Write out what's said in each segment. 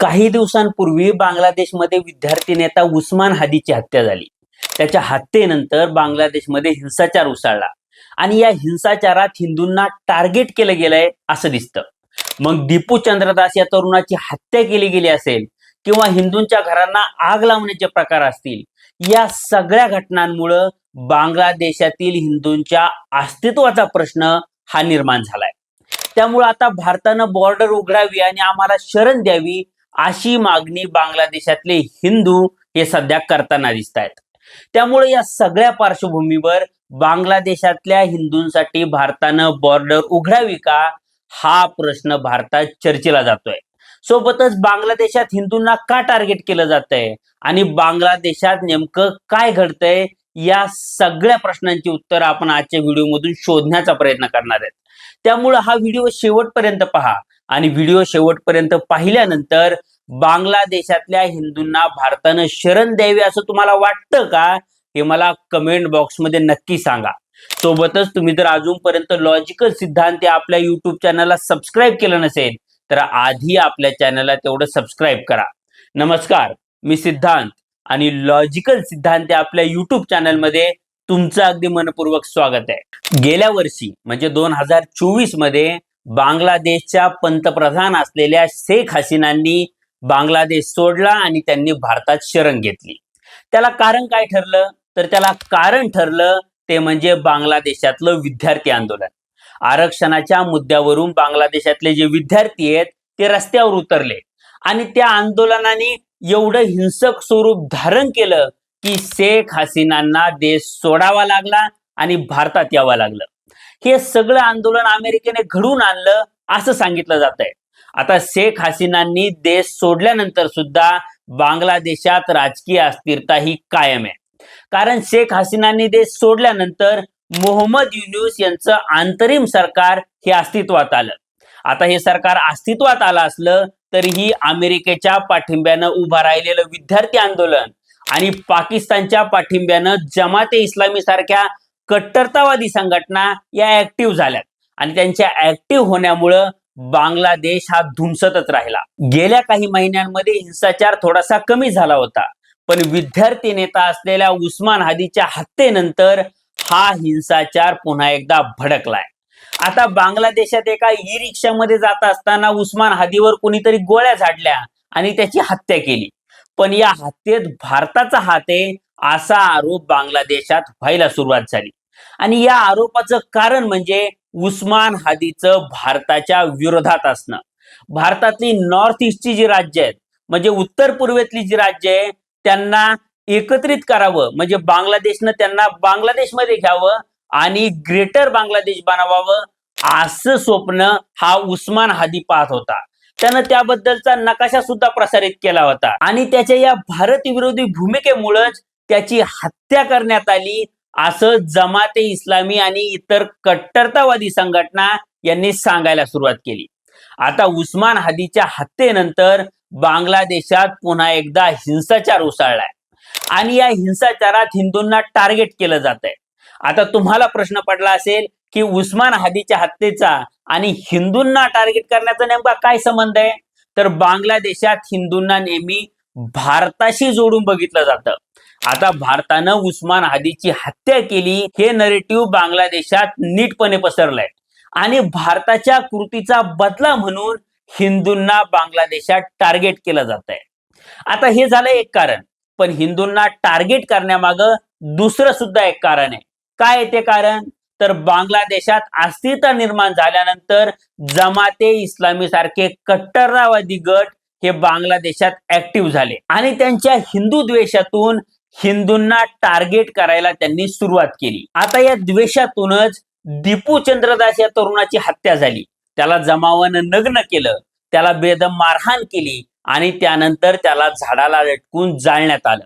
काही दिवसांपूर्वी बांगलादेशमध्ये विद्यार्थी नेता उस्मान हादीची हत्या झाली. त्याच्या हत्येनंतर बांगलादेशमध्ये हिंसाचार उसळला आणि या हिंसाचारात हिंदूंना टार्गेट केलं गेलंय असं दिसतं. मग दीपू चंद्रदास या तरुणाची हत्या केली गेली असेल किंवा हिंदूंच्या घरांना आग लावण्याचे प्रकार असतील, या सगळ्या घटनांमुळे बांगलादेशातील हिंदूंच्या अस्तित्वाचा प्रश्न हा निर्माण झालाय. त्यामुळे आता भारतानं बॉर्डर उघडावी आणि आम्हाला शरण द्यावी अशी मागणी बांगलादेशातले हिंदू हे सध्या करताना दिसत आहेत. त्यामुळे या सगळ्या पार्श्वभूमीवर बांगलादेशातल्या हिंदूंसाठी भारतानं बॉर्डर उघडावी का हा प्रश्न भारतात चर्चेला जातोय. सोबतच बांगलादेशात हिंदूंना का टार्गेट केलं जातंय आणि बांगलादेशात नेमकं काय घडतंय, या सगळ्या प्रश्नांची उत्तर आपण आजच्या व्हिडिओमधून शोधण्याचा प्रयत्न करणार आहेत. त्यामुळे हा व्हिडिओ शेवटपर्यंत पहा आणि व्हिडिओ शेवटपर्यंत पाहिल्यानंतर बांगलादेशातल्या हिंदूंना भारतानं शरण द्यावी असं तुम्हाला वाटतं का, हे मला कमेंट बॉक्समध्ये नक्की सांगा. सोबतच तुम्ही जर अजूनपर्यंत लॉजिकल सिद्धांत या आपल्या युट्यूब चॅनलला सबस्क्राईब केलं नसेल तर आधी आपल्या चॅनलला तेवढं सबस्क्राईब करा. नमस्कार, मी सिद्धांत आणि लॉजिकल सिद्धांत या आपल्या युट्यूब चॅनलमध्ये तुमचं अगदी मनपूर्वक स्वागत आहे. गेल्या वर्षी म्हणजे 2024 मध्ये बांगलादेशच्या पंतप्रधान असलेल्या शेख हसीनांनी बांगलादेश सोडला आणि त्यांनी भारतात शरण घेतली. त्याला कारण काय ठरलं, तर त्याला कारण ठरलं ते म्हणजे बांगलादेशातलं विद्यार्थी आंदोलन. आरक्षणाच्या मुद्द्यावरून बांगलादेशातले जे विद्यार्थी आहेत ते रस्त्यावर उतरले आणि त्या आंदोलनाने एवढं हिंसक स्वरूप धारण केलं की शेख हसीनांना देश सोडावा लागला आणि भारतात यावं लागलं. हे सगळं आंदोलन अमेरिकेने घडवून आणलं असं सांगितलं जात आहे. आता शेख हसीनांनी देश सोडल्यानंतर सुद्धा बांगलादेशात राजकीय अस्थिरता ही कायम आहे. कारण शेख हसीनांनी देश सोडल्यानंतर मोहम्मद युनूस यांचं अंतरिम सरकार हे अस्तित्वात आलं. आता हे सरकार अस्तित्वात आलं असलं तरीही अमेरिकेच्या पाठिंब्यानं उभा राहिलेलं विद्यार्थी आंदोलन आणि पाकिस्तानच्या पाठिंब्यानं जमाते इस्लामी सारख्या कट्टरतावादी संघटना या ऍक्टिव्ह झाल्यात आणि त्यांच्या ऍक्टिव्ह होण्यामुळं बांगलादेश हा धुमसतच राहिला. गेल्या काही महिन्यांमध्ये हिंसाचार थोडासा कमी झाला होता, पण विद्यार्थी नेता असलेल्या उस्मान हादीच्या हत्येनंतर हा हिंसाचार पुन्हा एकदा भडकलाय. आता बांगलादेशात एका ई रिक्षामध्ये जात असताना उस्मान हादीवर कोणीतरी गोळ्या झाडल्या आणि त्याची हत्या केली. पण या हत्येत भारताचा हात आहे असा आरोप बांगलादेशात व्हायला सुरुवात झाली आणि या आरोपाचं कारण म्हणजे उस्मान हादीचं भारताच्या विरोधात असणं. भारतातली नॉर्थ ईस्टची जी राज्य आहेत म्हणजे उत्तर पूर्वेतली जी राज्य आहे त्यांना एकत्रित करावं, म्हणजे बांगलादेशनं त्यांना बांगलादेशमध्ये घ्यावं आणि ग्रेटर बांगलादेश बनवावं असं स्वप्न हा उस्मान हादी पाहत होता. त्यानं त्याबद्दलचा नकाशा सुद्धा प्रसारित केला होता आणि त्याच्या या भारत विरोधी भूमिकेमुळेच त्याची हत्या करण्यात आली असं जमाते इस्लामी आणि इतर कट्टरतावादी संघटना यांनी सांगायला सुरुवात केली. आता उस्मान हादीच्या हत्येनंतर बांगलादेशात पुन्हा एकदा हिंसाचार उसळलाय आणि या हिंसाचारात हिंदूंना टार्गेट केलं जात आहे. आता तुम्हाला प्रश्न पडला असेल की उस्मान हादीच्या हत्येचा आणि हिंदूंना टार्गेट करण्याचा नेमका काय संबंध आहे, तर बांगलादेशात हिंदूंना नेहमी भारताशी जोडून बघितलं जातं. आता भारतानं उस्मान हादीची हत्या केली हे नरेटिव्ह बांगलादेशात नीटपणे पसरलंय आणि भारताच्या कृतीचा बदला म्हणून हिंदूंना बांगलादेशात टार्गेट केलं जात आहे. आता हे झालं एक कारण, पण हिंदूंना टार्गेट करण्यामागं दुसरं सुद्धा एक कारण आहे. काय आहे ते कारण, तर बांगलादेशात अस्थिरता निर्माण झाल्यानंतर जमाते इस्लामी सारखे कट्टरतावादी गट हे बांगलादेशात ऍक्टिव्ह झाले आणि त्यांच्या हिंदू द्वेषातून हिंदूंना टार्गेट करायला त्यांनी सुरुवात केली. आता या द्वेषातूनच दीपू चंद्रदास या तरुणाची हत्या झाली. त्याला जमावानं नग्न केलं, त्याला बेदम मारहाण केली आणि त्यानंतर त्याला झाडाला लटकून जाळण्यात आलं.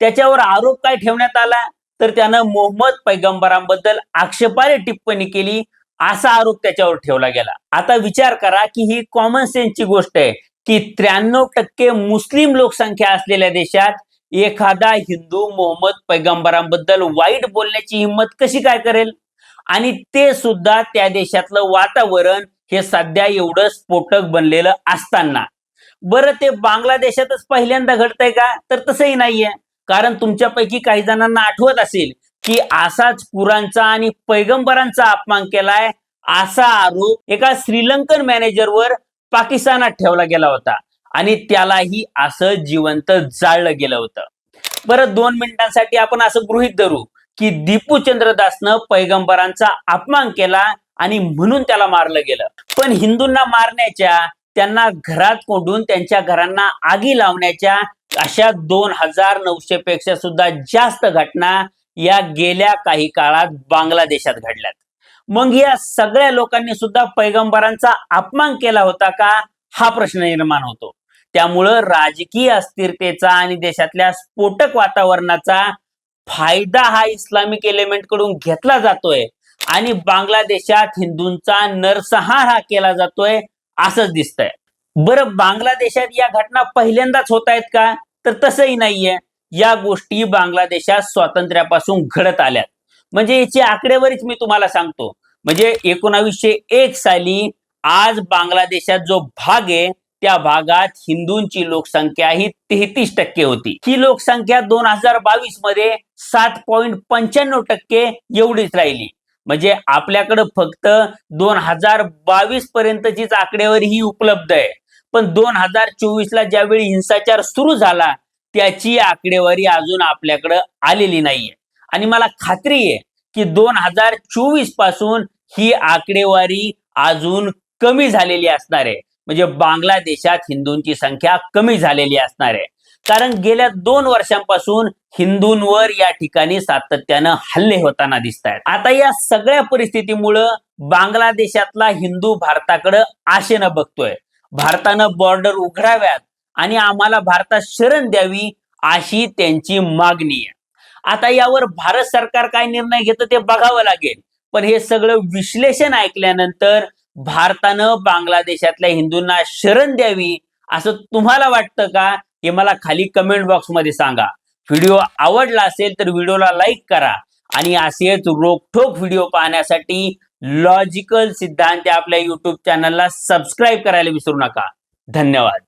त्याच्यावर आरोप काय ठेवण्यात आला, तर त्यानं मोहम्मद पैगंबरांबद्दल आक्षेपार्ह टिप्पणी केली असा आरोप त्याच्यावर ठेवला गेला. आता विचार करा की ही कॉमन सेन्सची गोष्ट आहे की 93% मुस्लिम लोकसंख्या असलेल्या देशात एखादा हिंदू मोहम्मद पैगंबरांबद्दल वाईट बोलण्याची हिंमत कशी काय करेल, आणि ते सुद्धा त्या देशातलं वातावरण हे सध्या एवढं स्फोटक बनलेलं असताना. बरं ते बांगलादेशातच पहिल्यांदा घडतंय का? तर तसंही नाहीये. कारण तुमच्यापैकी काही जणांना आठवत असेल की असाच कुराणचा आणि पैगंबरांचा अपमान केलाय असा आरोप एका श्रीलंकन मॅनेजरवर पाकिस्तानात ठेवला गेला होता आणि त्यालाही असं जिवंत जाळलं गेलं होतं. बरं 2 मिनिटांसाठी आपण असं गृहीत धरू की दीपू चंद्रदासनं पैगंबरांचा अपमान केला आणि म्हणून त्याला मारलं गेलं. पण हिंदूंना मारण्याच्या, त्यांना घरात कोंडून त्यांच्या घरांना आगी लावण्याच्या अशा 2,900 पेक्षा सुद्धा जास्त घटना या गेल्या काही काळात बांगलादेशात घडल्यात. मग या सगळ्या लोकांनी सुद्धा पैगंबरांचा अपमान केला होता का? हा प्रश्न निर्माण होतो. त्यामुळं राजकीय अस्थिरतेचा आणि देशातल्या स्फोटक वातावरणाचा फायदा हा इस्लामिक एलिमेंट कडून घेतला जातोय आणि बांगलादेशात हिंदूंचा नरसंहार हा केला जातोय असंच दिसतंय. बरं बांगलादेशात या घटना पहिल्यांदाच होत आहेत का? तर तसंही नाहीये. या गोष्टी बांगलादेशात स्वातंत्र्यापासून घडत आल्यात. म्हणजे याची आकडेवारीच मी तुम्हाला सांगतो. म्हणजे 1901 साली आज बांगलादेशात जो भाग आहे त्या भागात हिंदूंची लोकसंख्या ही 33% होती. ही लोकसंख्या 2022 मध्ये 7.95% एवढीच राहिली. म्हणजे आपल्याकडे फक्त 2022 पर्यंतचीच आकडेवारी ही उपलब्ध आहे. पण 2024 ला ज्यावेळी हिंसाचार सुरू झाला त्याची आकडेवारी अजून आपल्याकडे आलेली नाहीये आणि मला खात्री आहे की 2024 पासून ही आकडेवारी अजून कमी झालेली असणार आहे. म्हणजे बांगलादेशात हिंदूंची संख्या कमी झालेली असणार आहे. कारण गेल्या 2 वर्षांपासून हिंदूंवर या ठिकाणी सातत्यानं हल्ले होताना दिसत आहेत. आता या सगळ्या परिस्थितीमुळं बांगलादेशातला हिंदू भारताकडे आशेनं बघतोय. भारतानं बॉर्डर उघडाव्यात आणि आम्हाला भारतात शरण द्यावी अशी त्यांची मागणी आहे. आता यावर भारत सरकार काय निर्णय घेतं ते बघावं लागेल. पण हे सगळं विश्लेषण ऐकल्यानंतर भारतानं बांगलादेशातल्या हिंदूंना शरण द्यावी असं तुम्हाला वाटतं का? हे मला खाली कमेंट बॉक्समध्ये सांगा. व्हिडिओ आवडला असेल तर व्हिडिओला लाईक करा आणि असेच रोखठोक व्हिडिओ पाहण्यासाठी लॉजिकल सिद्धांत आपल्या युट्यूब चॅनलला सबस्क्राईब करायला विसरू नका. धन्यवाद.